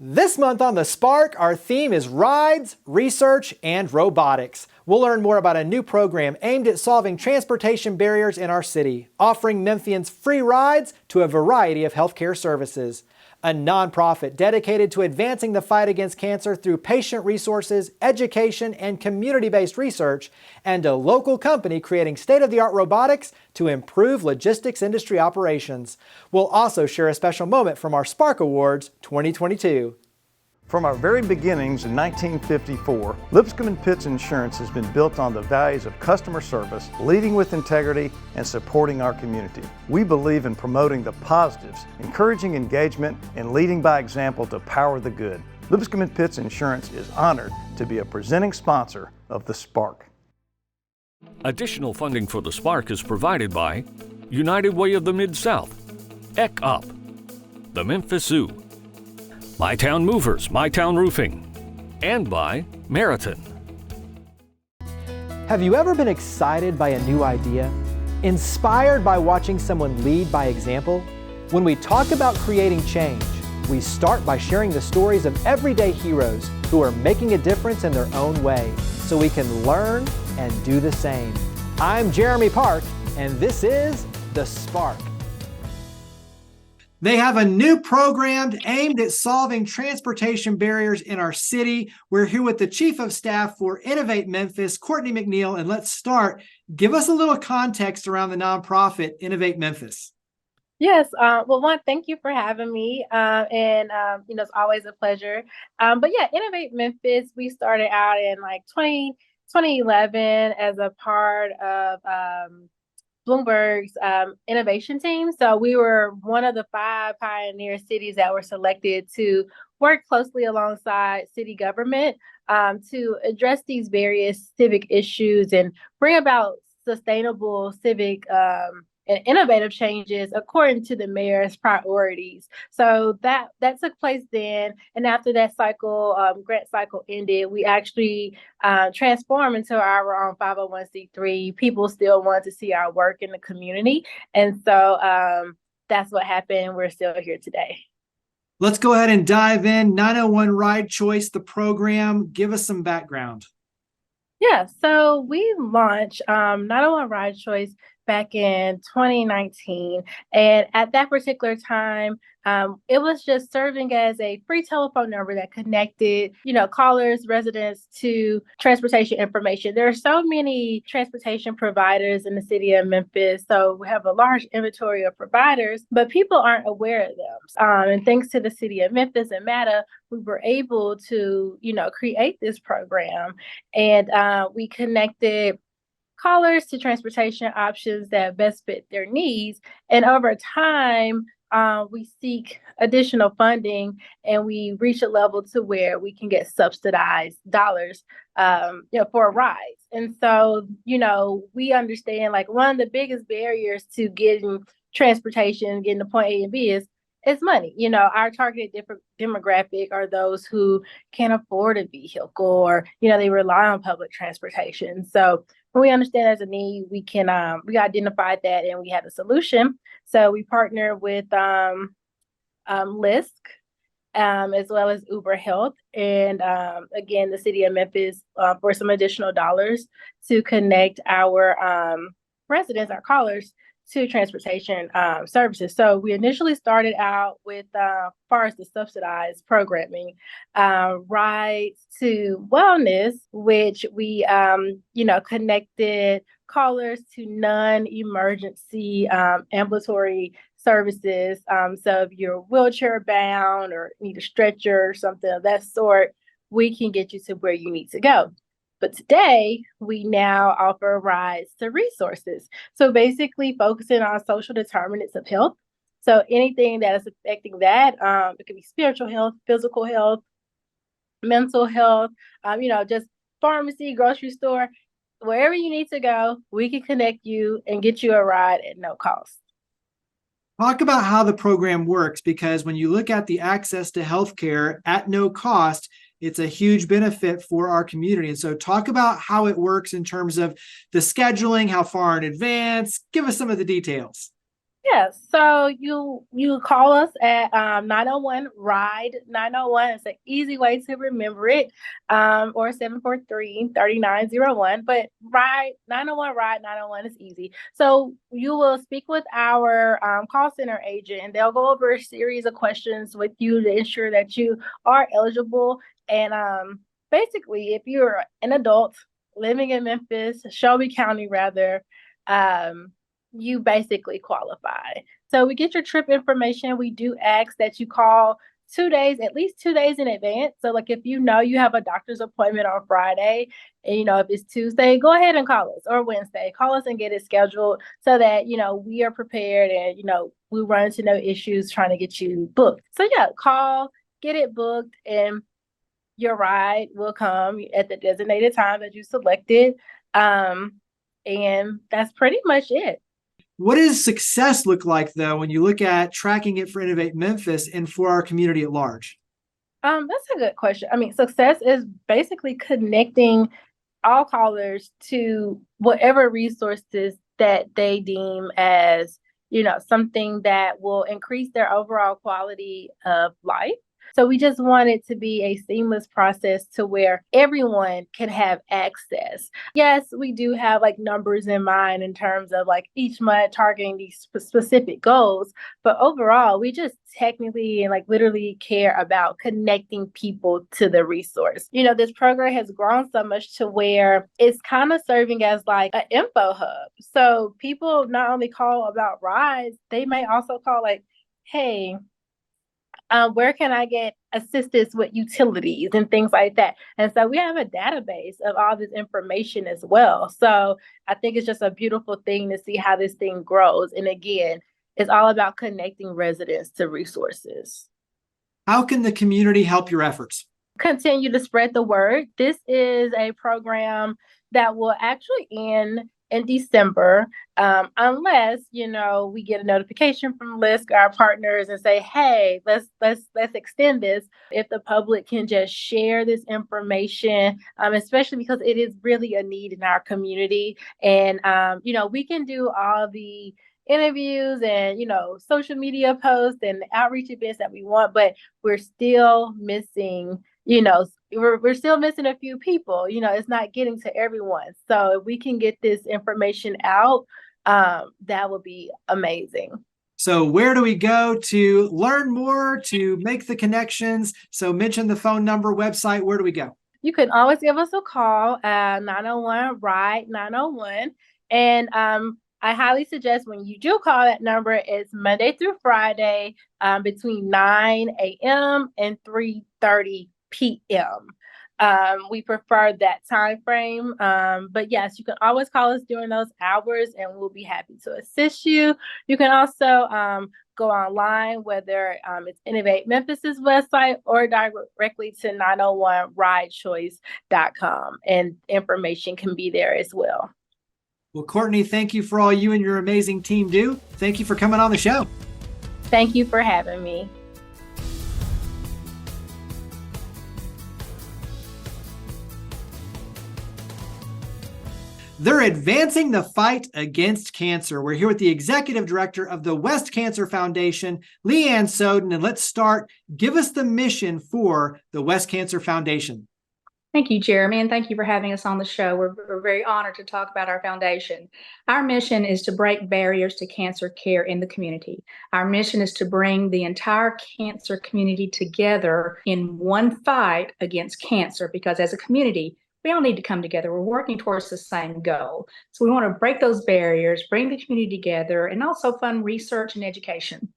This month on The Spark, our theme is rides, research, and robotics. We'll learn more about a new program aimed at solving transportation barriers in our city, offering Memphians free rides to a variety of healthcare services. A nonprofit dedicated to advancing the fight against cancer through patient resources, education, and community-based research, and a local company creating state-of-the-art robotics to improve logistics industry operations. We'll also share a special moment from our Spark Awards 2022. From our very beginnings in 1954, Lipscomb & Pitts Insurance has been built on the values of customer service, leading with integrity, and supporting our community. We believe in promoting the positives, encouraging engagement, and leading by example to power the good. Lipscomb & Pitts Insurance is honored to be a presenting sponsor of The Spark. Additional funding for The Spark is provided by United Way of the Mid-South, ECOP, the Memphis Zoo, My Town Movers, My Town Roofing, and by Meriton. Have you ever been excited by a new idea? Inspired by watching someone lead by example? When we talk about creating change, we start by sharing the stories of everyday heroes who are making a difference in their own way, so we can learn and do the same. I'm Jeremy Park, and this is The Spark. They have a new program aimed at solving transportation barriers in our city. We're here with the Chief of Staff for Innovate Memphis, Courtney McNeil, and let's start. Give us a little context around the nonprofit Innovate Memphis. Yes. Well, thank you for having me. It's always a pleasure. Innovate Memphis, we started out in 2011 as a part of Bloomberg's innovation team. So we were one of the 5 pioneer cities that were selected to work closely alongside city government to address these various civic issues and bring about sustainable civic and innovative changes according to the mayor's priorities. So that took place then. And after that cycle, grant cycle ended, we actually transformed into our own 501c3. People still want to see our work in the community. And so that's what happened. We're still here today. Let's go ahead and dive in. 901 Ride Choice, the program. Give us some background. Yeah, so we launched 901 Ride Choice back in 2019. And at that particular time, it was just serving as a free telephone number that connected, callers, residents to transportation information. There are so many transportation providers in the city of Memphis. So we have a large inventory of providers, but people aren't aware of them. And thanks to the city of Memphis and MATA, we were able to, create this program. And we connected callers to transportation options that best fit their needs. And over time, we seek additional funding and we reach a level to where we can get subsidized dollars, for rides. And so, we understand one of the biggest barriers to getting transportation, getting to point A and B is money. Our targeted demographic are those who can't afford a vehicle or, they rely on public transportation. So when we understand there's a need, we identified that and we had a solution. So we partnered with LISC as well as Uber Health and again, the city of Memphis for some additional dollars to connect our residents, our callers, to transportation services. So we initially started out with, far as the subsidized programming, rides to wellness, which we, connected callers to non-emergency ambulatory services. So if you're wheelchair bound or need a stretcher or something of that sort, we can get you to where you need to go. But today, we now offer rides to resources. So basically focusing on social determinants of health. So anything that is affecting that, it could be spiritual health, physical health, mental health, just pharmacy, grocery store, wherever you need to go, we can connect you and get you a ride at no cost. Talk about how the program works, because when you look at the access to healthcare at no cost, it's a huge benefit for our community. And so talk about how it works in terms of the scheduling, how far in advance. Give us some of the details. Yeah, so you call us at 901 RIDE 901. It's an easy way to remember it. Or 743-3901. But RIDE 901 RIDE 901 is easy. So you will speak with our call center agent, and they'll go over a series of questions with you to ensure that you are eligible. And basically, if you're an adult living in Memphis, Shelby County rather, um you basically qualify. So we get your trip information. We do ask that you call 2 days, at least 2 days in advance. So like if you know you have a doctor's appointment on Friday, and if it's Tuesday, go ahead and call us, or Wednesday. Call us and get it scheduled so that we are prepared, and we run into no issues trying to get you booked. So yeah, call, get it booked, and your ride will come at the designated time that you selected. And that's pretty much it. What does success look like, though, when you look at tracking it for Innovate Memphis and for our community at large? That's a good question. I mean, success is basically connecting all callers to whatever resources that they deem as, something that will increase their overall quality of life. So we just want it to be a seamless process to where everyone can have access. Yes, we do have like numbers in mind in terms of like each month targeting these specific goals, but overall, we just technically and like literally care about connecting people to the resource. This program has grown so much to where it's kind of serving as like an info hub. So people not only call about rides, they may also call like, hey, where can I get assistance with utilities and things like that? And so we have a database of all this information as well. So I think it's just a beautiful thing to see how this thing grows. And again, it's all about connecting residents to resources. How can the community help your efforts? Continue to spread the word. This is a program that will actually end in December, unless we get a notification from LISC, our partners, and say, "Hey, let's extend this." If the public can just share this information, especially because it is really a need in our community, and we can do all the interviews and social media posts and outreach events that we want, but we're still missing we're still missing a few people. It's not getting to everyone. So if we can get this information out, that would be amazing. So where do we go to learn more, to make the connections? So mention the phone number, website. Where do we go? You can always give us a call at 901 RIDE 901. And I highly suggest when you do call that number, it's Monday through Friday between 9 a.m. and 3:30 p.m. We prefer that time frame. But yes, you can always call us during those hours and we'll be happy to assist you. You can also go online, whether it's Innovate Memphis's website or directly to 901ridechoice.com, and information can be there as well. Well, Courtney, thank you for all you and your amazing team do. Thank you for coming on the show. Thank you for having me. They're advancing the fight against cancer. We're here with the executive director of the West Cancer Foundation, Leanne Soden, and let's start. Give us the mission for the West Cancer Foundation. Thank you, Jeremy, and thank you for having us on the show. We're very honored to talk about our foundation. Our mission is to break barriers to cancer care in the community. Our mission is to bring the entire cancer community together in one fight against cancer, because as a community, we all need to come together. We're working towards the same goal. So we want to break those barriers, bring the community together, and also fund research and education.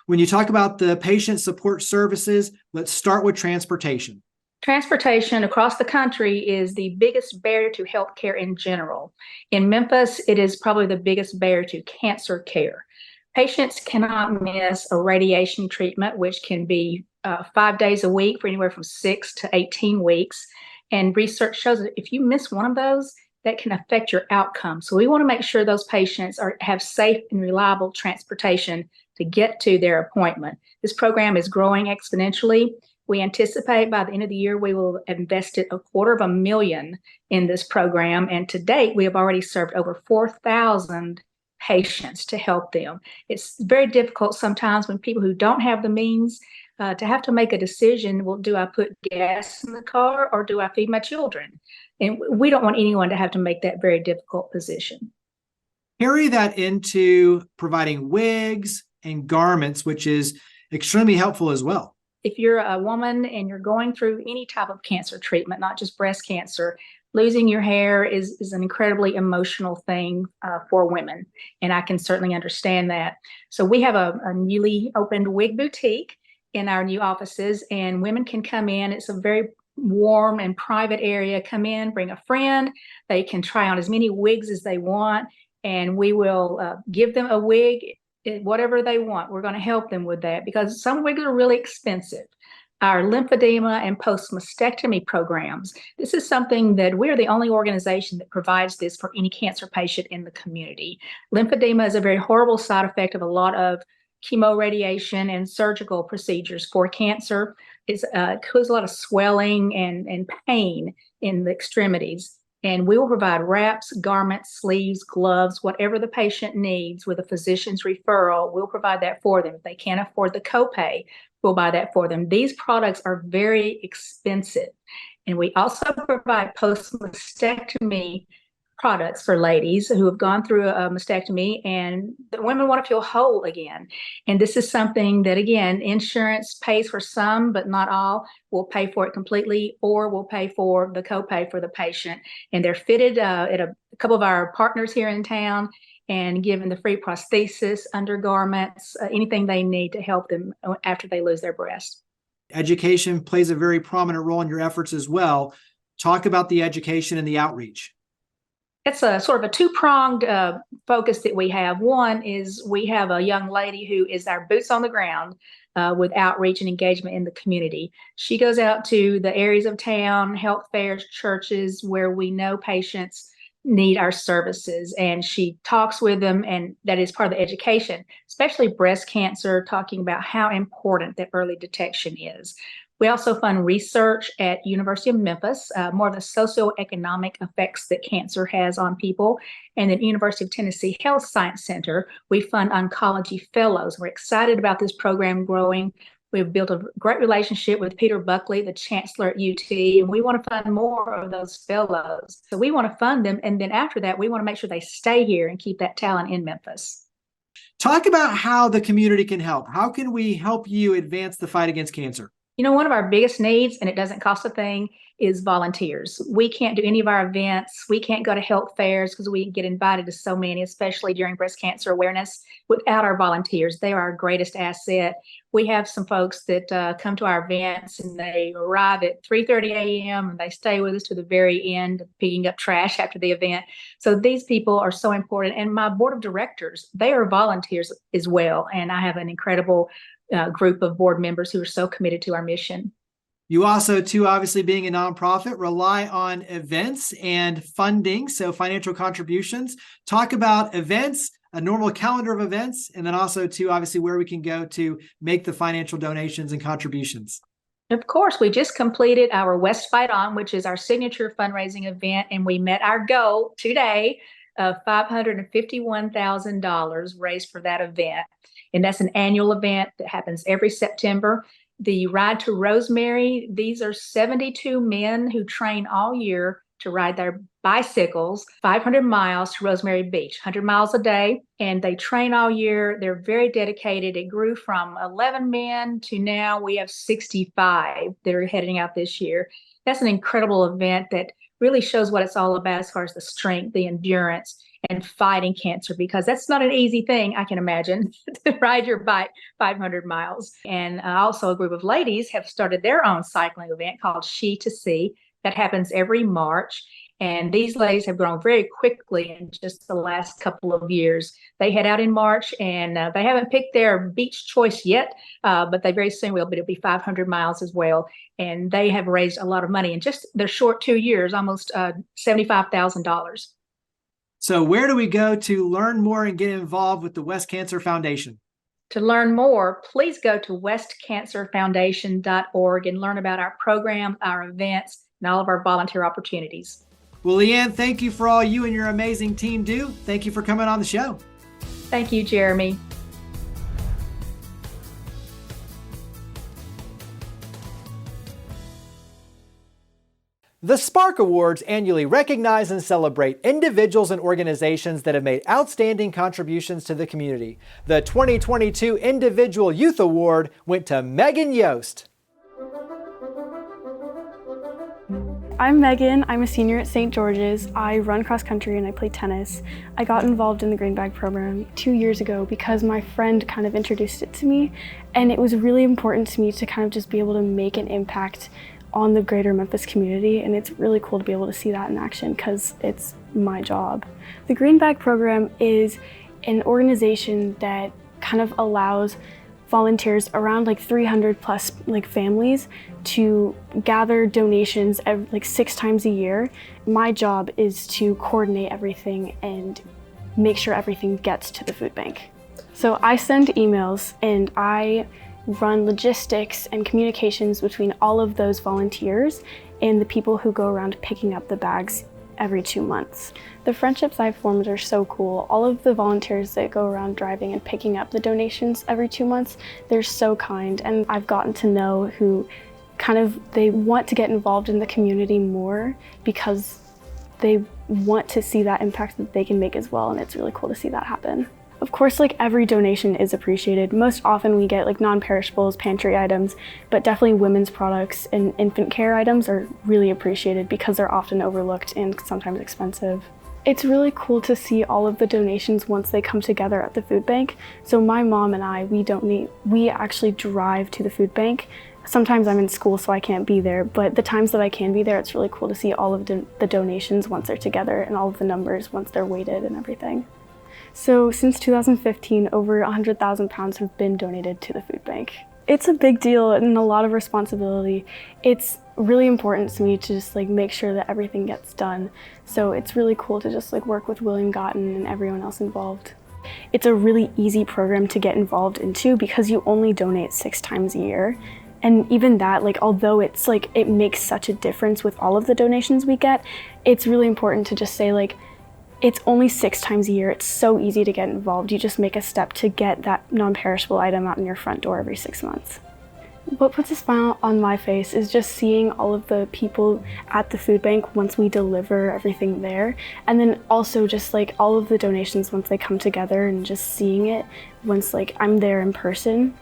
When you talk about the patient support services, let's start with transportation. Transportation across the country is the biggest barrier to healthcare in general. In Memphis, it is probably the biggest barrier to cancer care. Patients cannot miss a radiation treatment, which can be 5 days a week for anywhere from 6 to 18 weeks. And research shows that if you miss one of those, that can affect your outcome. So we want to make sure those patients have safe and reliable transportation to get to their appointment. This program is growing exponentially. We anticipate by the end of the year, we will have invested $250,000 in this program. And to date, we have already served over 4,000 patients to help them. It's very difficult sometimes when people who don't have the means to have to make a decision. Well, do I put gas in the car or do I feed my children? And we don't want anyone to have to make that very difficult position. Carry that into providing wigs and garments, which is extremely helpful as well. If you're a woman and you're going through any type of cancer treatment, not just breast cancer, losing your hair is an incredibly emotional thing for women. And I can certainly understand that. So we have a newly opened wig boutique in our new offices, and women can come in. It's a very warm and private area. Come in, bring a friend. They can try on as many wigs as they want, and we will give them a wig, whatever they want. We're going to help them with that because some wigs are really expensive. Our lymphedema and post-mastectomy programs. This is something that we're the only organization that provides this for any cancer patient in the community. Lymphedema is a very horrible side effect of a lot of chemoradiation and surgical procedures for cancer. It causes a lot of swelling and pain in the extremities. And we will provide wraps, garments, sleeves, gloves, whatever the patient needs with a physician's referral. We'll provide that for them. If they can't afford the copay, we'll buy that for them. These products are very expensive. And we also provide post-mastectomy products for ladies who have gone through a mastectomy and the women want to feel whole again. And this is something that, again, insurance pays for some, but not all. We'll pay for it completely, or we'll pay for the copay for the patient. And they're fitted at a couple of our partners here in town and given the free prosthesis, undergarments, anything they need to help them after they lose their breast. Education plays a very prominent role in your efforts as well. Talk about the education and the outreach. It's a sort of a two-pronged focus that we have. One is we have a young lady who is our boots on the ground with outreach and engagement in the community. She goes out to the areas of town, health fairs, churches where we know patients need our services, and she talks with them, and that is part of the education, especially breast cancer, talking about how important that early detection is. We also fund research at University of Memphis, more of the socioeconomic effects that cancer has on people. And at University of Tennessee Health Science Center, we fund oncology fellows. We're excited about this program growing. We've built a great relationship with Peter Buckley, the chancellor at UT, and we want to fund more of those fellows. So we want to fund them, and then after that, we want to make sure they stay here and keep that talent in Memphis. Talk about how the community can help. How can we help you advance the fight against cancer? You know, one of our biggest needs, and it doesn't cost a thing, is volunteers. We can't do any of our events. We can't go to health fairs because we get invited to so many, especially during breast cancer awareness, without our volunteers. They are our greatest asset. We have some folks that come to our events and they arrive at 3:30 a.m. and they stay with us to the very end, picking up trash after the event. So these people are so important. And my board of directors, they are volunteers as well. And I have an incredible group of board members who are so committed to our mission. You also, too, obviously being a nonprofit, rely on events and funding, so financial contributions. Talk about events, a normal calendar of events, and then also, too, obviously where we can go to make the financial donations and contributions. Of course, we just completed our West Fight On, which is our signature fundraising event, and we met our goal today of $551,000 raised for that event. And that's an annual event that happens every September. The Ride to Rosemary, these are 72 men who train all year to ride their bicycles 500 miles to Rosemary Beach, 100 miles a day. And they train all year. They're very dedicated. It grew from 11 men to now we have 65 that are heading out this year. That's an incredible event that really shows what it's all about as far as the strength, the endurance, and fighting cancer, because that's not an easy thing, I can imagine, to ride your bike 500 miles. And also a group of ladies have started their own cycling event called She to See that happens every March. And these ladies have grown very quickly in just the last couple of years. They head out in March, and they haven't picked their beach choice yet, but they very soon will, but it'll be 500 miles as well. And they have raised a lot of money in just their short 2 years, almost $75,000. So where do we go to learn more and get involved with the West Cancer Foundation? To learn more, please go to westcancerfoundation.org and learn about our program, our events, and all of our volunteer opportunities. Well, Leanne, thank you for all you and your amazing team do. Thank you for coming on the show. Thank you, Jeremy. The Spark Awards annually recognize and celebrate individuals and organizations that have made outstanding contributions to the community. The 2022 Individual Youth Award went to Megan Yost. I'm Megan. I'm a senior at St. George's. I run cross country and I play tennis. I got involved in the Green Bag program 2 years ago because my friend kind of introduced it to me, and it was really important to me to kind of just be able to make an impact on the greater Memphis community, and it's really cool to be able to see that in action because it's my job. The Green Bag program is an organization that kind of allows volunteers, around like 300 plus like families, to gather donations like 6 times a year. My job is to coordinate everything and make sure everything gets to the food bank. So I send emails and I run logistics and communications between all of those volunteers and the people who go around picking up the bags every 2 months. The friendships I've formed are so cool. All of the volunteers that go around driving and picking up the donations every 2 months, they're so kind, and I've gotten to know who they want to get involved in the community more because they want to see that impact that they can make as well, and it's really cool to see that happen. Of course, like every donation is appreciated. Most often we get like non-perishables, pantry items, but definitely women's products and infant care items are really appreciated because they're often overlooked and sometimes expensive. It's really cool to see all of the donations once they come together at the food bank. So my mom and I, we actually drive to the food bank. Sometimes I'm in school so I can't be there, but the times that I can be there, it's really cool to see all of the donations once they're together and all of the numbers once they're weighted and everything. So since 2015, over 100,000 pounds have been donated to the food bank. It's a big deal and a lot of responsibility. It's really important to me to just like make sure that everything gets done. So it's really cool to just like work with William Gotten and everyone else involved. It's a really easy program to get involved into because you only donate 6 times a year. And even that, like, although it's like, it makes such a difference with all of the donations we get, it's really important to just say like, it's only 6 times a year. It's so easy to get involved. You just make a step to get that non-perishable item out in your front door every 6 months. What puts a smile on my face is just seeing all of the people at the food bank once we deliver everything there. And then also just like all of the donations once they come together and just seeing it once like I'm there in person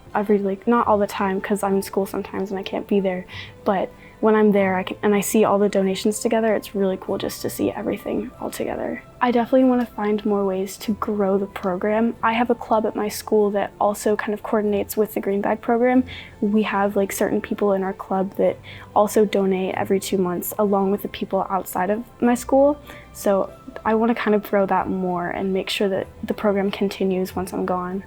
not all the time because I'm in school sometimes and I can't be there, but when I'm there and I see all the donations together, it's really cool just to see everything all together. I definitely want to find more ways to grow the program. I have a club at my school that also kind of coordinates with the Green Bag program. We have like certain people in our club that also donate every 2 months along with the people outside of my school. So I want to kind of grow that more and make sure that the program continues once I'm gone.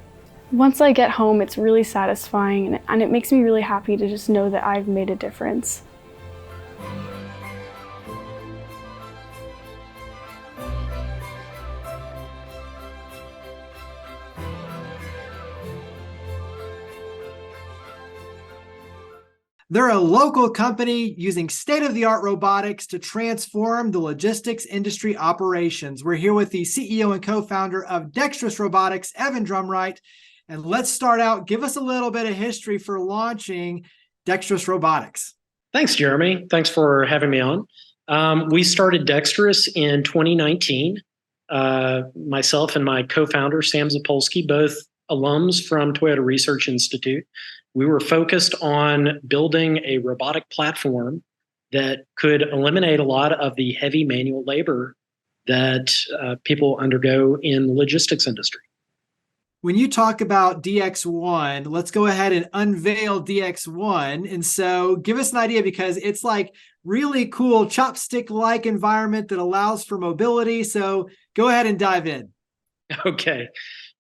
Once I get home, it's really satisfying and it makes me really happy to just know that I've made a difference. They're a local company using state-of-the-art robotics to transform the logistics industry operations. We're here with the CEO and co-founder of Dexterous Robotics, Evan Drumright. And let's start out, give us a little bit of history for launching Dexterous Robotics. Thanks, Jeremy. Thanks for having me on. We started Dexterous in 2019. Myself and my co-founder, Sam Zapolsky, both alums from Toyota Research Institute. We were focused on building a robotic platform that could eliminate a lot of the heavy manual labor that people undergo in the logistics industry. When you talk about DX1, let's go ahead and unveil DX1. And so give us an idea, because it's like really cool chopstick-like environment that allows for mobility. So go ahead and dive in. Okay.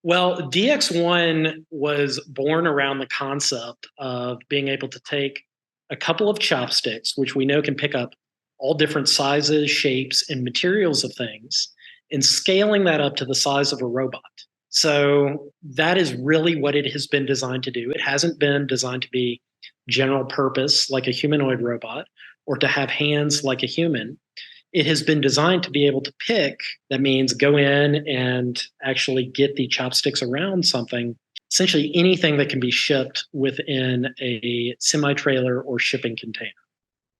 Well, DX1 was born around the concept of being able to take a couple of chopsticks, which we know can pick up all different sizes, shapes, and materials of things, and scaling that up to the size of a robot. So that is really what it has been designed to do. It hasn't been designed to be general purpose like a humanoid robot or to have hands like a human. it has been designed to be able to pick. That means go in and actually get the chopsticks around something, essentially anything that can be shipped within a semi-trailer or shipping container.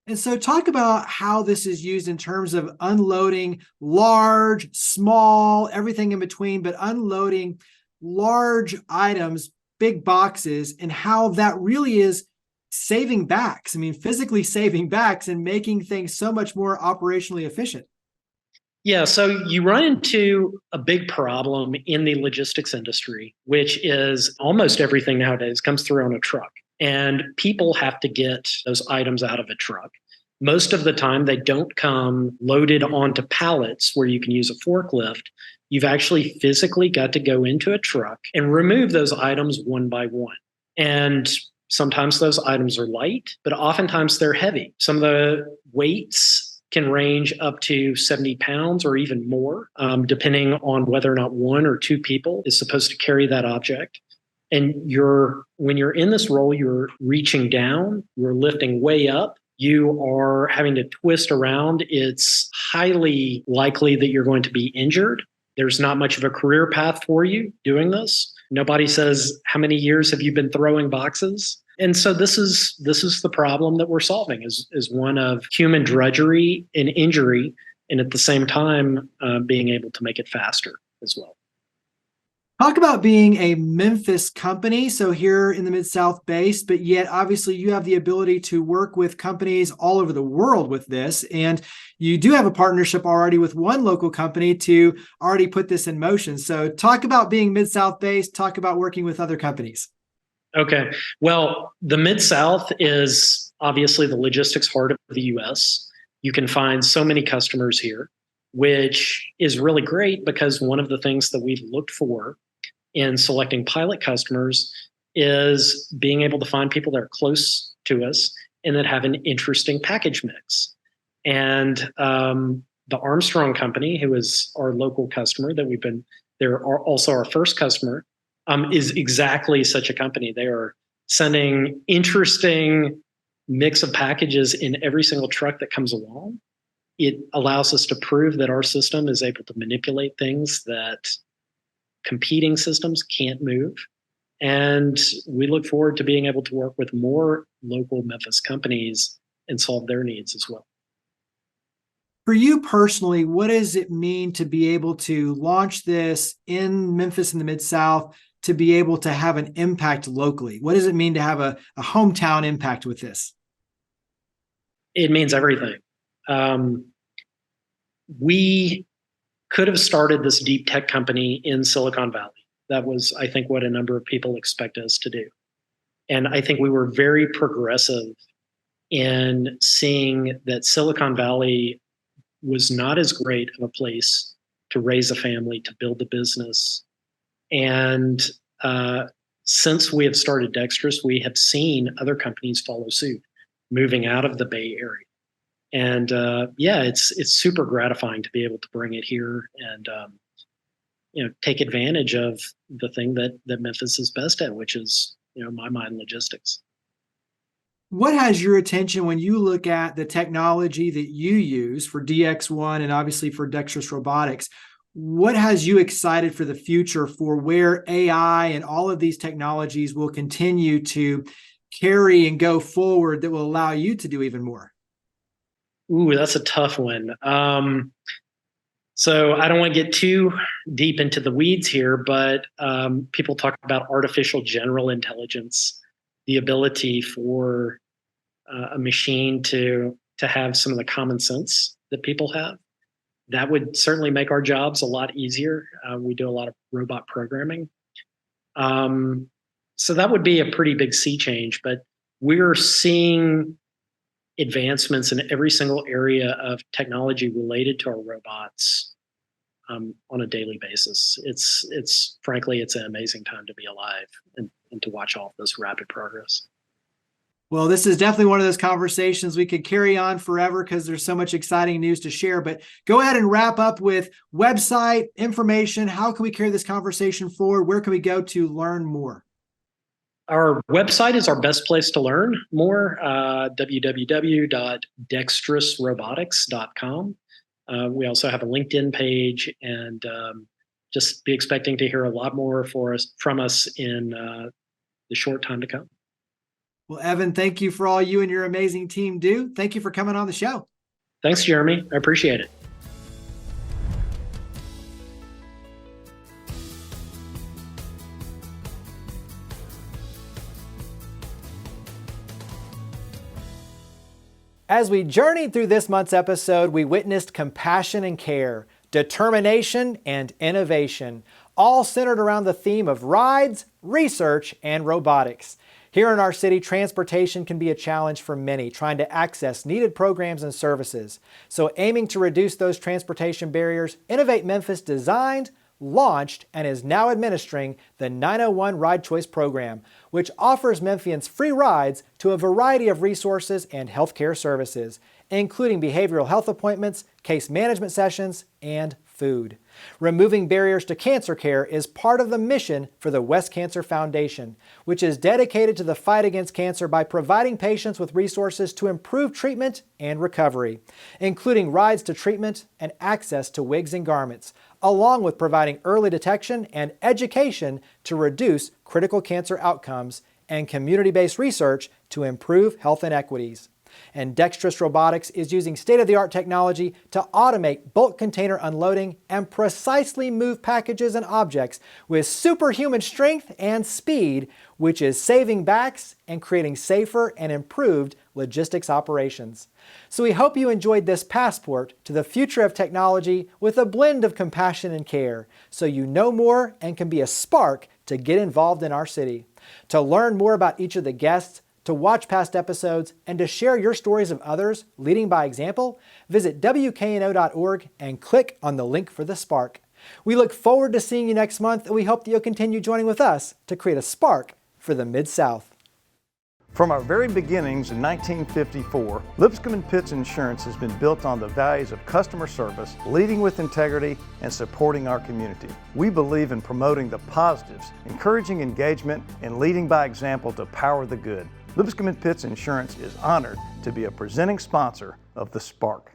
And so talk about how this is used in terms of unloading large, small, everything in between, but unloading large items, big boxes, and how that really is saving backs. I mean, physically saving backs and making things so much more operationally efficient. Yeah, so you run into a big problem in the logistics industry, which is almost everything nowadays comes through on a truck. And people have to get those items out of a truck. Most of the time, they don't come loaded onto pallets where you can use a forklift. You've actually physically got to go into a truck and remove those items one by one. And sometimes those items are light, but oftentimes they're heavy. Some of the weights can range up to 70 pounds or even more, depending on whether or not one or two people is supposed to carry that object. And when you're in this role, you're reaching down, you're lifting way up, you are having to twist around. It's highly likely that you're going to be injured. There's not much of a career path for you doing this. Nobody says, how many years have you been throwing boxes? And so this is the problem that we're solving is one of human drudgery and injury, and at the same time, being able to make it faster as well. Talk about being a Memphis company, so here in the Mid-South based, but yet obviously you have the ability to work with companies all over the world with this, and you do have a partnership already with one local company to already put this in motion. So talk about being Mid-South based, talk about working with other companies. Okay, well, the Mid-South is obviously the logistics heart of the U.S. You can find so many customers here, which is really great because one of the things that we've looked for in selecting pilot customers is being able to find people that are close to us and that have an interesting package mix. And the Armstrong Company, who is our local customer they're also our first customer, is exactly such a company. They are sending interesting mix of packages in every single truck that comes along. It allows us to prove that our system is able to manipulate things that competing systems can't move. And we look forward to being able to work with more local Memphis companies and solve their needs as well. For you personally, what does it mean to be able to launch this in Memphis in the Mid-South, to be able to have an impact locally? What does it mean to have a hometown impact with this? It means everything. We could have started this deep tech company in Silicon Valley. That was, I think, what a number of people expect us to do. And I think we were very progressive in seeing that Silicon Valley was not as great of a place to raise a family, to build a business. And since we have started Dextrous, we have seen other companies follow suit, moving out of the Bay Area. And it's super gratifying to be able to bring it here and take advantage of the thing that Memphis is best at, which is, in my mind, logistics. What has your attention when you look at the technology that you use for DX1 and obviously for Dextrous Robotics? What has you excited for the future for where AI and all of these technologies will continue to carry and go forward that will allow you to do even more? Ooh, that's a tough one. So I don't want to get too deep into the weeds here, but people talk about artificial general intelligence, the ability for a machine to have some of the common sense that people have. That would certainly make our jobs a lot easier. We do a lot of robot programming. So that would be a pretty big sea change, but we're seeing advancements in every single area of technology related to our robots on a daily basis. It's frankly, it's an amazing time to be alive and to watch all of this rapid progress. Well, this is definitely one of those conversations we could carry on forever because there's so much exciting news to share. But go ahead and wrap up with website information. How can we carry this conversation forward? Where can we go to learn more? Our website is our best place to learn more, www.dextrousrobotics.com. We also have a LinkedIn page, and just be expecting to hear a lot more from us in the short time to come. Well, Evan, thank you for all you and your amazing team do. Thank you for coming on the show. Thanks, Jeremy. I appreciate it. As we journeyed through this month's episode, we witnessed compassion and care, determination and innovation, all centered around the theme of rides, research, and robotics. Here in our city, transportation can be a challenge for many trying to access needed programs and services. So aiming to reduce those transportation barriers, Innovate Memphis designed, launched, and is now administering the 901 Ride Choice program, which offers Memphians free rides to a variety of resources and healthcare services, including behavioral health appointments, case management sessions, and food. Removing barriers to cancer care is part of the mission for the West Cancer Foundation, which is dedicated to the fight against cancer by providing patients with resources to improve treatment and recovery, including rides to treatment and access to wigs and garments, along with providing early detection and education to reduce critical cancer outcomes and community-based research to improve health inequities. And Dexterous Robotics is using state-of-the-art technology to automate bulk container unloading and precisely move packages and objects with superhuman strength and speed, which is saving backs and creating safer and improved logistics operations. So we hope you enjoyed this passport to the future of technology with a blend of compassion and care, so you know more and can be a spark to get involved in our city. To learn more about each of the guests, to watch past episodes, and to share your stories of others leading by example, visit WKNO.org and click on the link for the Spark. We look forward to seeing you next month, and we hope that you'll continue joining with us to create a spark for the Mid-South. From our very beginnings in 1954, Lipscomb & Pitts Insurance has been built on the values of customer service, leading with integrity, and supporting our community. We believe in promoting the positives, encouraging engagement, and leading by example to power the good. Lipscomb & Pitts Insurance is honored to be a presenting sponsor of The Spark.